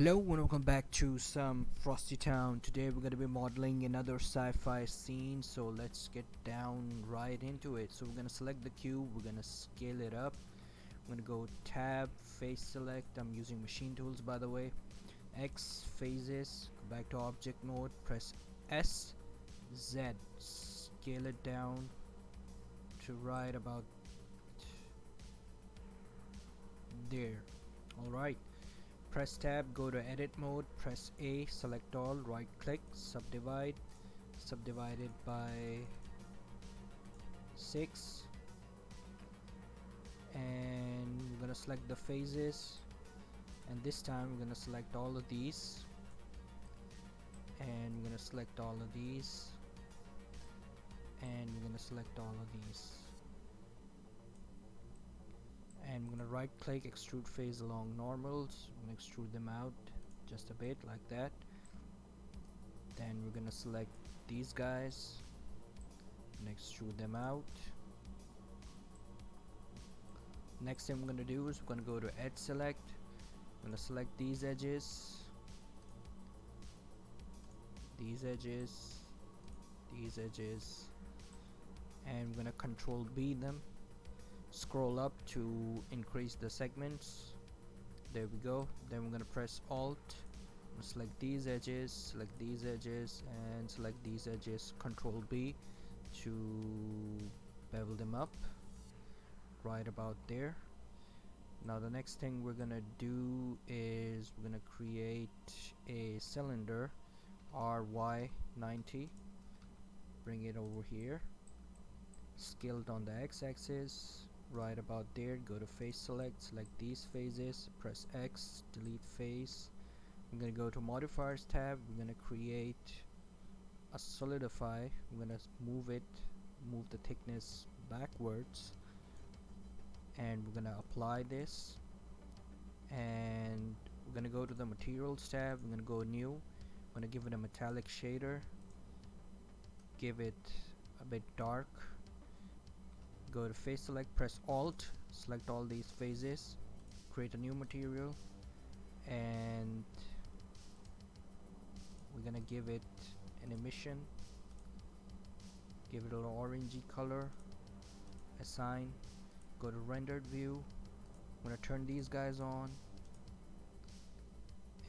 Hello and welcome back to some Frosti-Town. Today we're going to be modeling another sci-fi scene, so let's get down right into it. So we're going to select the cube, we're going to scale it up. I'm going to go tab, face select. I'm using machine tools by the way. X, phases, go back to object mode, press S, Z, scale it down to right about there. Alright. Press tab, go to edit mode, press A, select all, right click, subdivide it by 6, and we're gonna select the phases, and this time we're gonna select all of these, and we're gonna select all of these, and we're gonna select all of these, and we're gonna right click, extrude phase along normals. We're gonna extrude them out just a bit like that. Then we're gonna select these guys and extrude them out. Next thing we're gonna do is we're gonna go to edge select. I'm gonna select these edges, these edges, these edges, and we're gonna control B them. Scroll up to increase the segments. There we go. Then we're gonna press Alt, select these edges, and select these edges. Control B to bevel them up right about there. Now the next thing we're gonna do is we're gonna create a cylinder RY90. Bring it over here, scaled on the x-axis right about there. Go to face select these phases, press X, delete phase. I'm gonna go to modifiers tab. We're gonna create a solidify. I'm gonna move the thickness backwards, and we're gonna apply this, and we're gonna go to the materials tab. I'm gonna go new. I'm gonna give it a metallic shader, give it a bit dark. Go to face select, press Alt, select all these phases, create a new material, and we're gonna give it an emission, give it an orangey color, assign, go to rendered view. I'm gonna turn these guys on,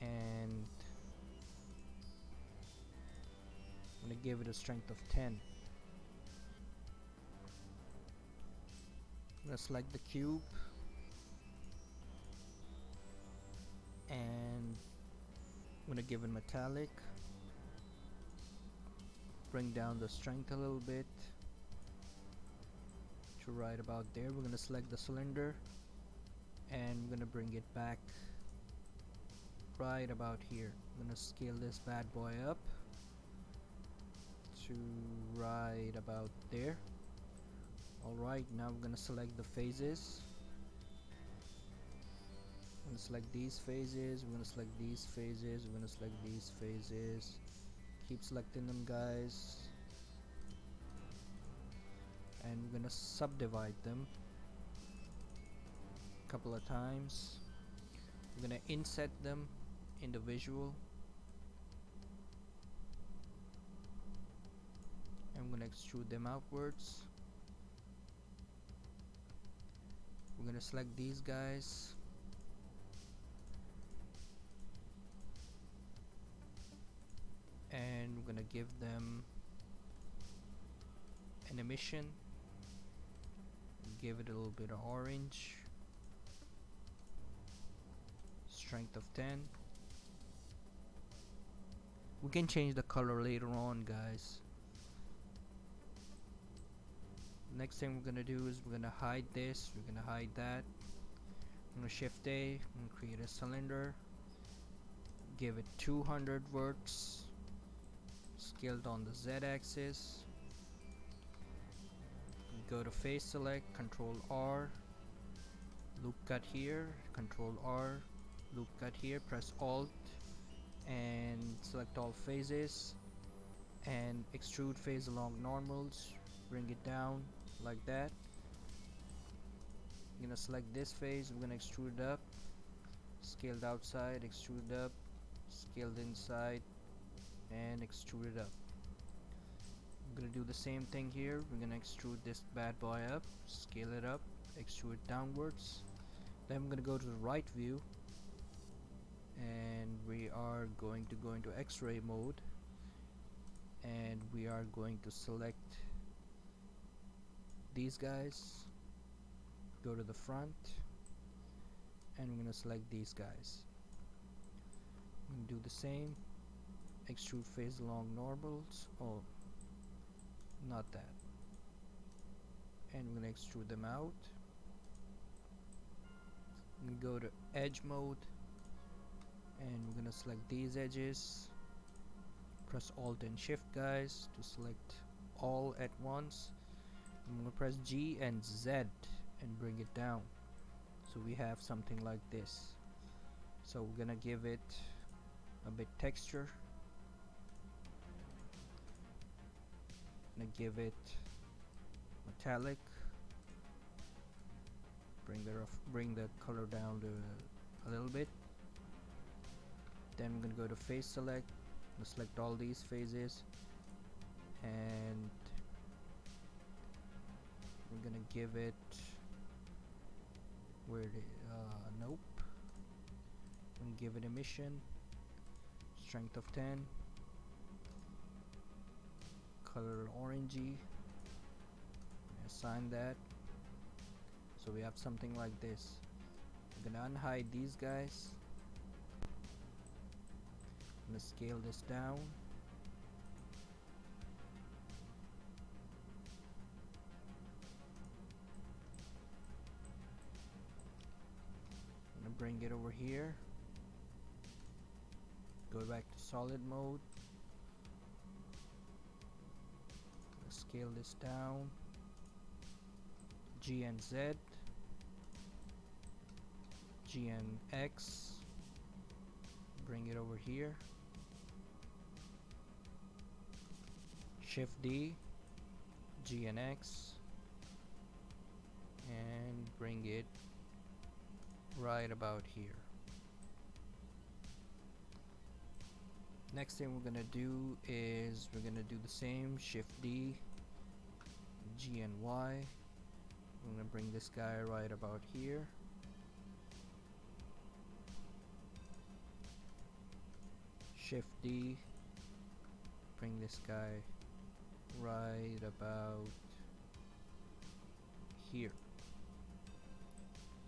and I'm gonna give it a strength of 10. I'm gonna select the cube, and I'm gonna give it metallic, bring down the strength a little bit to right about there. We're gonna select the cylinder, and we're gonna bring it back right about here. I'm gonna scale this bad boy up to right about there. Alright, now we're gonna select the phases. I'm gonna select these phases, we're gonna select these phases, we're gonna select these phases. Keep selecting them, guys. And we're gonna subdivide them a couple of times. We're gonna inset them in the visual, and I'm gonna extrude them outwards. We're gonna select these guys, and we're gonna give them an emission, give it a little bit of orange, strength of 10. We can change the color later on, guys. Next thing we're gonna do is we're gonna hide this, we're gonna hide that. I'm gonna shift A, I'm gonna create a cylinder, give it 200 volts, scaled on the Z axis. Go to face select, control R, loop cut here, control R, loop cut here, press Alt, and select all phases, and extrude phase along normals, bring it down like that. I'm gonna select this phase, we're gonna extrude it up, scaled outside, extrude up, scale the inside and extrude it up. I'm gonna do the same thing here. We're gonna extrude this bad boy up, scale it up, extrude it downwards. Then I'm gonna go to the right view and we are going to go into X-ray mode, and we are going to select these guys, go to the front, and we're gonna select these guys. I'm gonna do the same, extrude face along normals. Oh, not that. And we're gonna extrude them out. I'm gonna go to edge mode, and we're gonna select these edges. Press Alt and Shift, guys, to select all at once. I'm gonna press G and Z and bring it down, so we have something like this. So we're gonna give it a bit texture. Gonna give it metallic. Bring the color down to a little bit. Then we're gonna go to face select. Select all these phases, and we're gonna give it nope. I'm gonna give it emission, strength of 10, color orangey, assign that, so we have something like this. I'm gonna unhide these guys. I'm gonna scale this down. I'm gonna bring it over here. Go back to solid mode. Scale this down. G and Z. G and X. Bring it over here. Shift D, G and X, and bring it right about here. Next thing we're gonna do is we're gonna do the same. Shift D, G and Y. I'm gonna bring this guy right about here. Shift D, bring this guy right about here.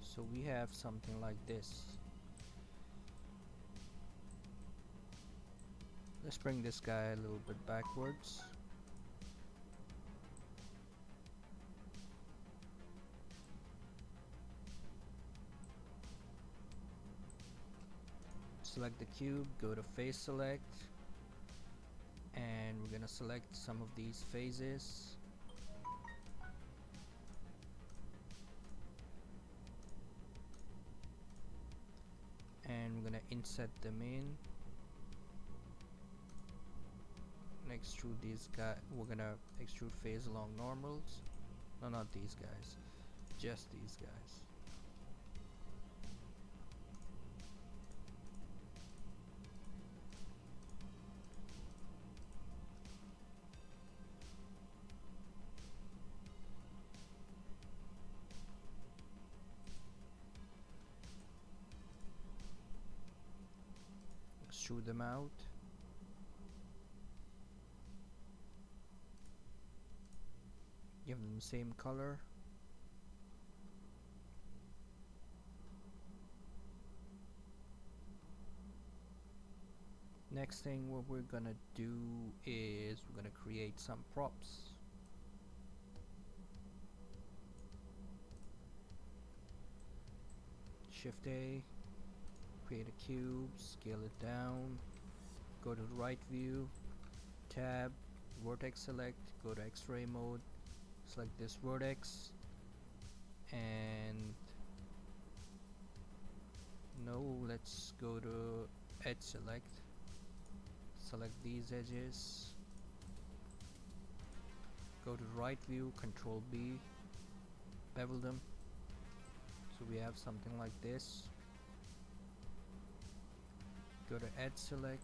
So we have something like this. Let's bring this guy a little bit backwards. Select the cube, go to face select, and we're gonna select some of these phases. And we're gonna inset them in. And extrude these guys. We're gonna extrude phase along normals. No, not these guys. Just these guys. Extrude them out. Give them the same color. Next thing what we're gonna do is we're gonna create some props. Shift A, create a cube, scale it down, go to the right view, tab, vertex select, go to X-ray mode, select this vertex, and no, let's go to edge select, select these edges, go to the right view, Control B, bevel them, so we have something like this. Go to Add Select,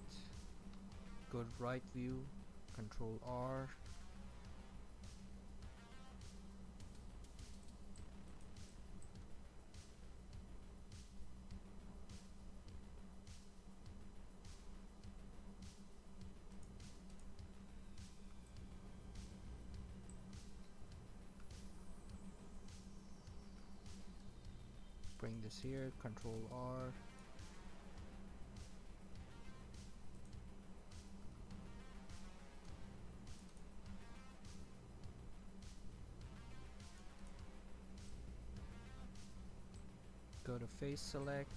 go to Right View, Control R, bring this here, Control R, go to Face Select,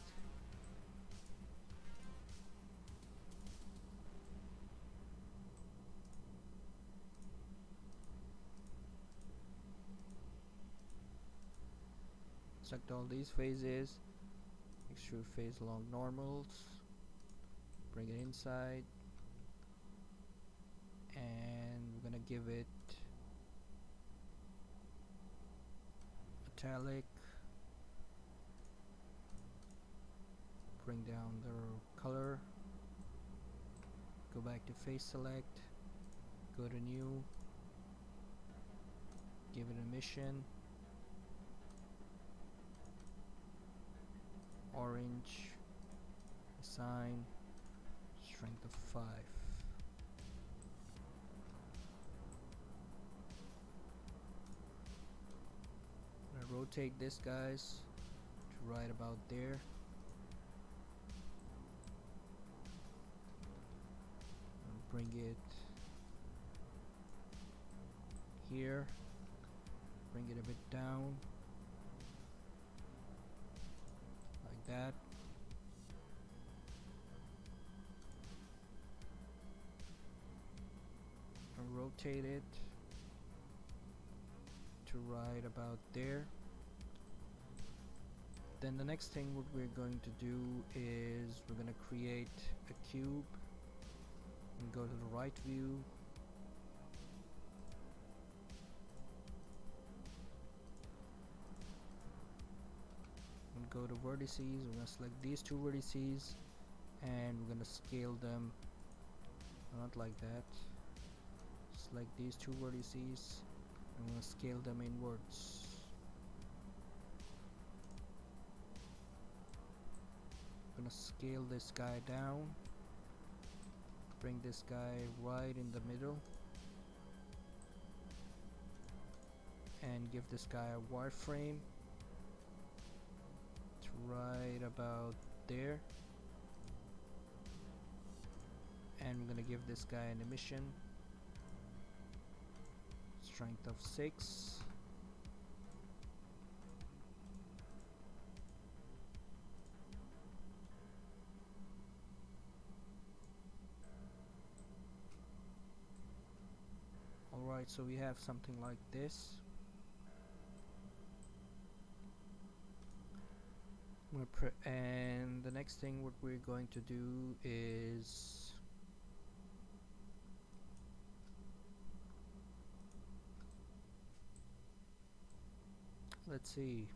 select all these phases, extrude phase along normals, bring it inside, and we're gonna give it metallic, bring down the color, go back to Face Select, go to New, give it emission, orange, assign, strength of 5. I'm gonna rotate this guys to right about there. And bring it here, bring it a bit down like that. And rotate it to right about there. Then the next thing what we're going to do is we're going to create a cube and go to the right view, and go to vertices. We're going to select these two vertices and we're going to scale them, not like that. Select these two vertices and we're going to scale them inwards. I'm going to scale this guy down, bring this guy right in the middle, and give this guy a wireframe to right about there. And we're going to give this guy an emission, strength of 6. Alright, so we have something like this. And the next thing what we're going to do is let's see,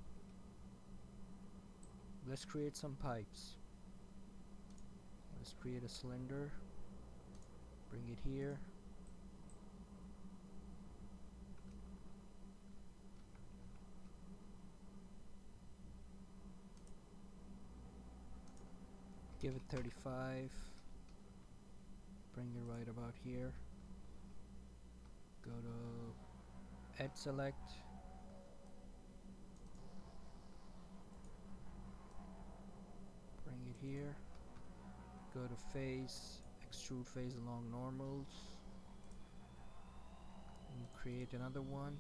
let's create some pipes. Let's create a cylinder, bring it here, give it 35, bring it right about here, go to Add Select, bring it here, go to Face, extrude phase along normals, and create another one,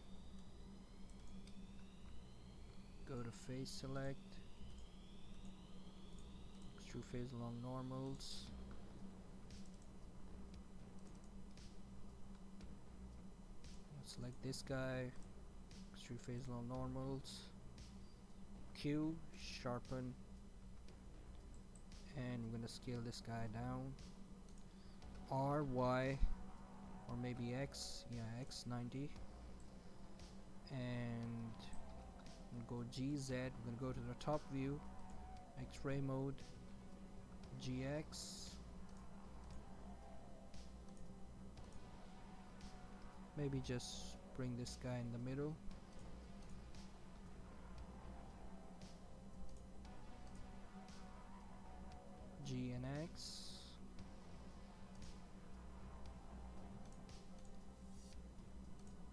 go to Face Select, extrude phase along normals, select this guy, extrude phase along normals, Q, sharpen, and we're going to scale this guy down, R, Y, or maybe X, yeah, X 90, and go GZ. We're going to go to the top view, X-ray mode, GX. Maybe just bring this guy in the middle. G and X.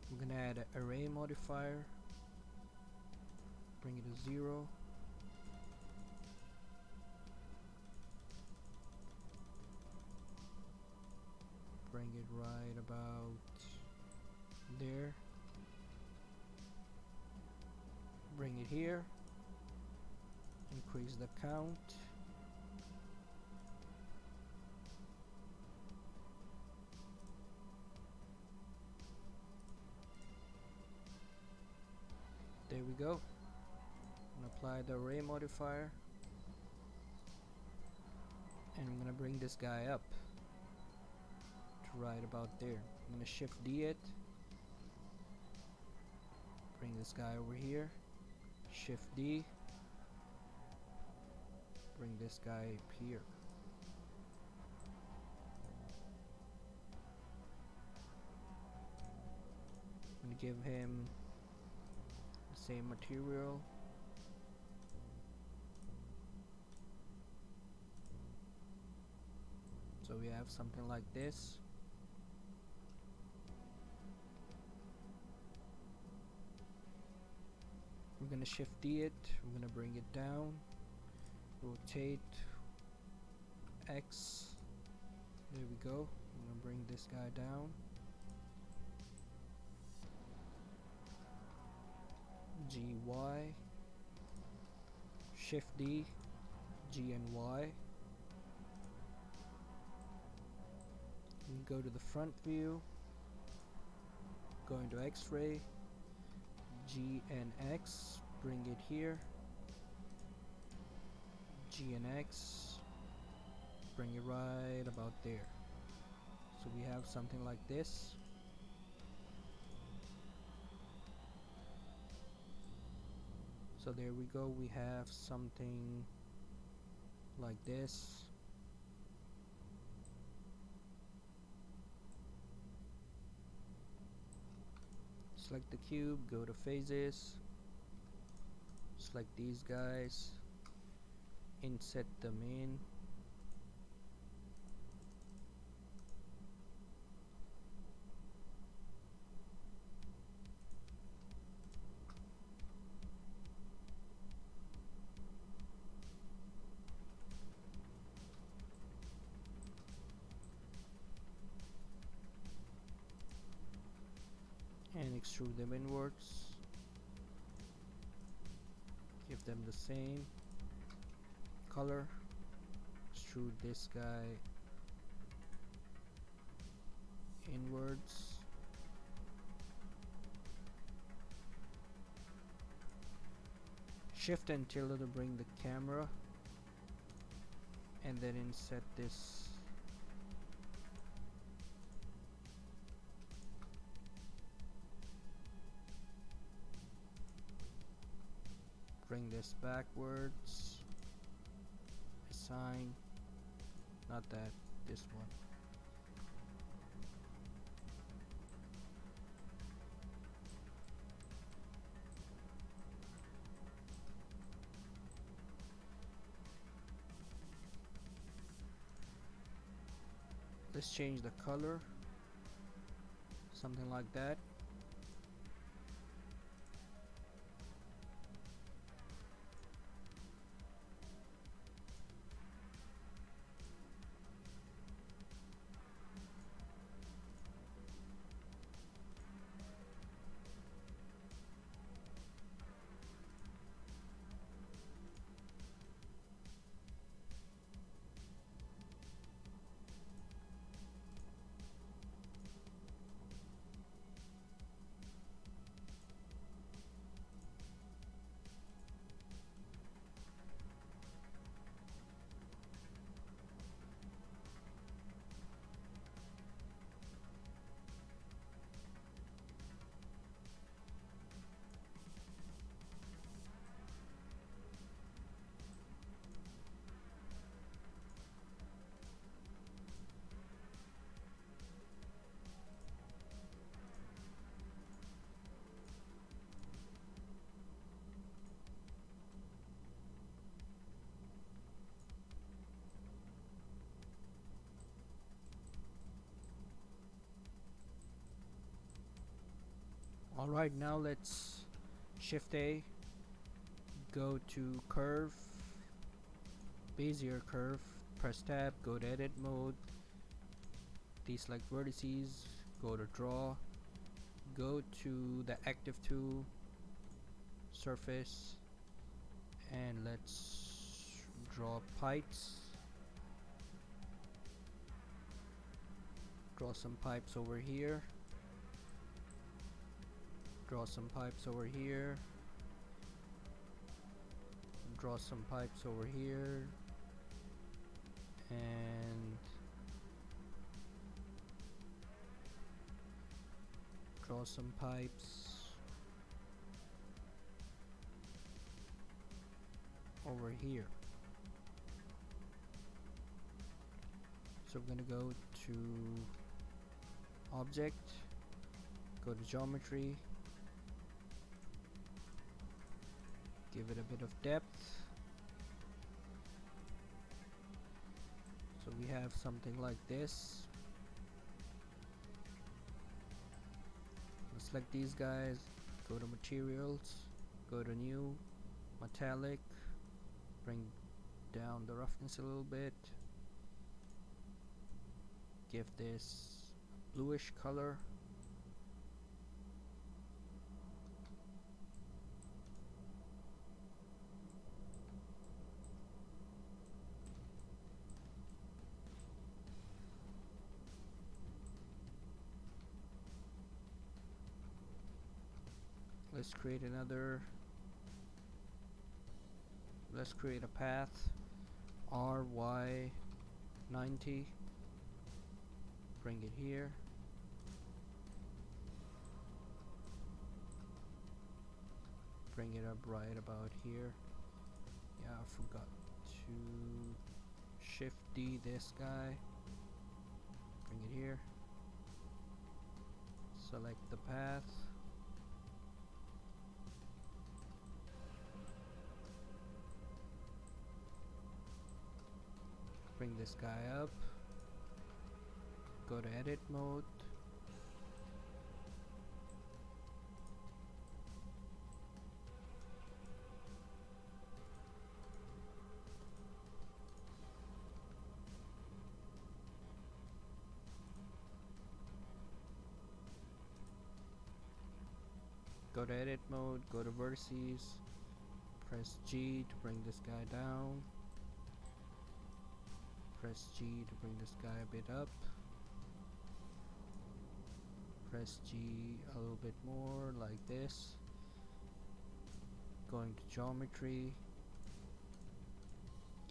I'm gonna add an array modifier. Bring it to 0. Bring it right about there. Bring it here. Increase the count. There we go. And apply the array modifier. And I'm gonna bring this guy up to right about there. I'm gonna shift D it. Bring this guy over here. Shift D. Bring this guy up here. I'm gonna give him the same material. So we have something like this. We're gonna shift D it. We're gonna bring it down. Rotate X. There we go. I'm gonna bring this guy down. G Y. Shift D. G and Y. We go to the front view. Go into X-ray. G and X. Bring it here. G and X. Bring it right about there. So we have something like this. So there we go. We have something like this. Select the cube, go to phases, select these guys, inset them in. And extrude them inwards. Give them the same color. Extrude this guy inwards. Shift and tilde to bring the camera, and then inset this. Bring this backwards. Assign. Not that, this one. Let's change the color. Something like that. Alright, now let's Shift A, go to curve, Bezier curve, press tab, go to edit mode, deselect vertices, go to draw, go to the active tool, surface, and let's draw pipes. Draw some pipes over here. Draw some pipes over here. Draw some pipes over here. And draw some pipes over here. So we're gonna go to object, go to geometry, give it a bit of depth. So we have something like this. Select these guys, go to materials, go to new, metallic, bring down the roughness a little bit, give this a bluish color, let's create a path RY 90, bring it here, bring it up right about here. Yeah, I forgot to Shift D this guy, bring it here, select the path, bring this guy up, go to edit mode, go to edit mode, go to vertices, press G to bring this guy down, press G to bring this guy a bit up, press G a little bit more like this, going to geometry,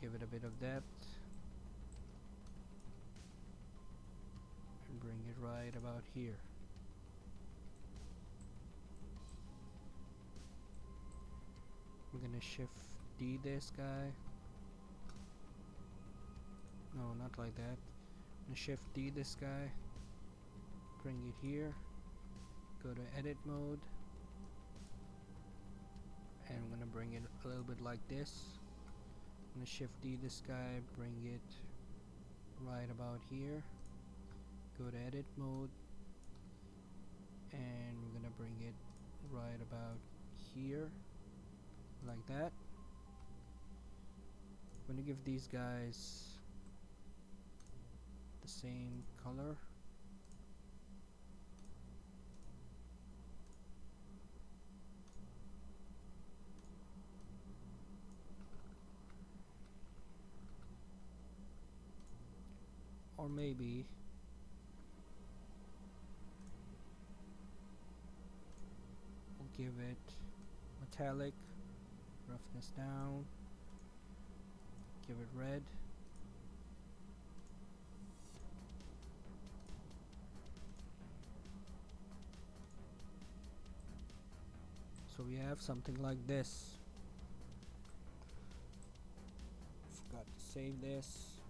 give it a bit of depth, and bring it right about here. We're gonna Shift D this guy. No, not like that. I'm gonna Shift D this guy, bring it here, go to edit mode, and I'm gonna bring it a little bit like this. I'm gonna Shift D this guy, bring it right about here, go to edit mode, and we're gonna bring it right about here, like that. I'm gonna give these guys the same color. Or maybe we'll give it metallic, roughness down, give it red. So we have something like this. Forgot to save this.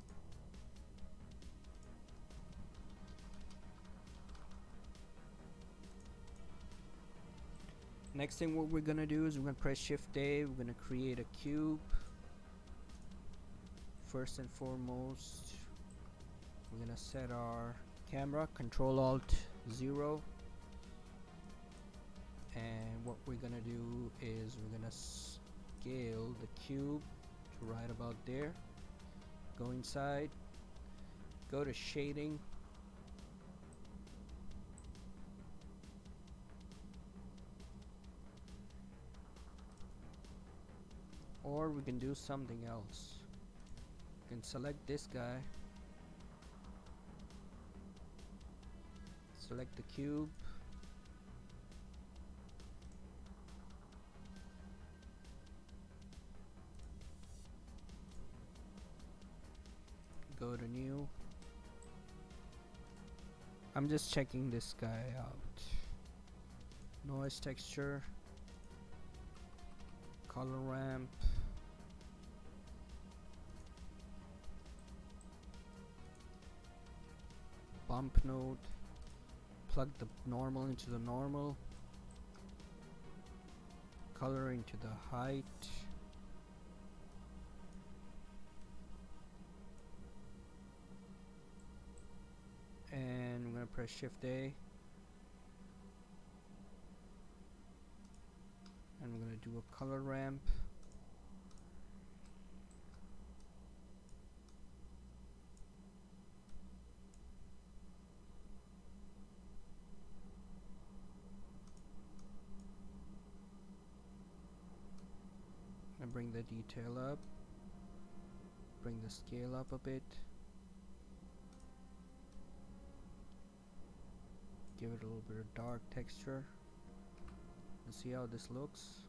Next thing what we're gonna do is we're gonna press Shift A, we're gonna create a cube. First and foremost, we're gonna set our camera, Control Alt 0. and what we're gonna do is we're gonna scale the cube to right about there. Go inside, go to shading, or we can do something else. We can select this guy, select the cube, go to new. I'm just checking this guy out. Noise texture, color ramp, bump node, plug the normal into the normal, color into the height, and I'm gonna press Shift A, and we're gonna do a color ramp. And bring the detail up, bring the scale up a bit, give it a little bit of dark texture, and see how this looks.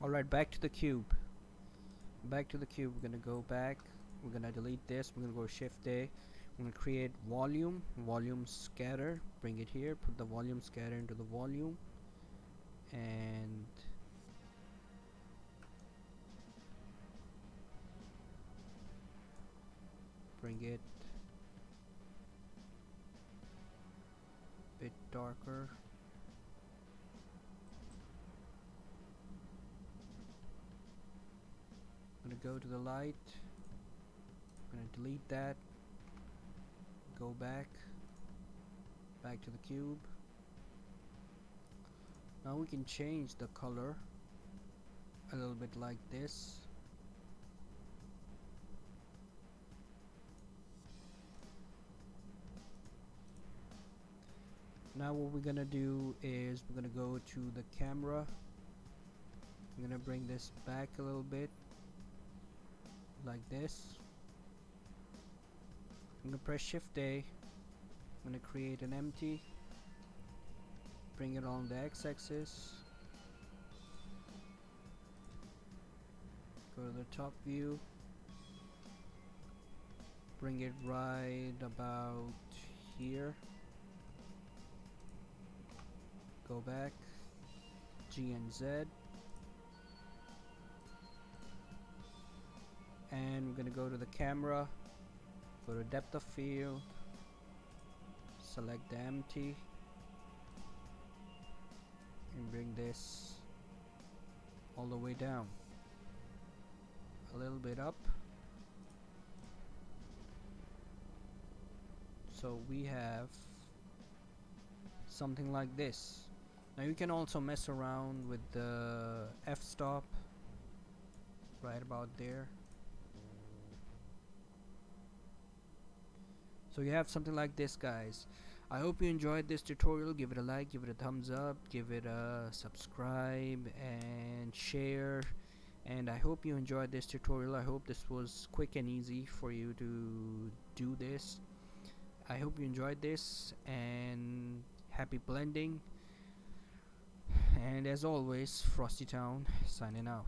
Alright, back to the cube. Back to the cube. We're gonna go back. We're gonna delete this. We're gonna go Shift A. We're gonna create volume. Volume scatter. Bring it here. Put the volume scatter into the volume. And bring it a bit darker. I'm gonna go to the light. I'm gonna delete that. Go back to the cube. Now we can change the color a little bit like this. Now what we're gonna do is we're gonna go to the camera. I'm gonna bring this back a little bit like this. I'm gonna press Shift A. I'm gonna create an empty, bring it on the x-axis, go to the top view, bring it right about here, go back, G and Z, and we're gonna go to the camera, go to depth of field, select the empty, and bring this all the way down, a little bit up, so we have something like this. Now you can also mess around with the f-stop right about there. So you have something like this, guys. I hope you enjoyed this tutorial. Give it a like, give it a thumbs up, give it a subscribe and share, and I hope you enjoyed this tutorial. I hope this was quick and easy for you to do this. I hope you enjoyed this, and happy blending, and as always, Frosti-Town signing out.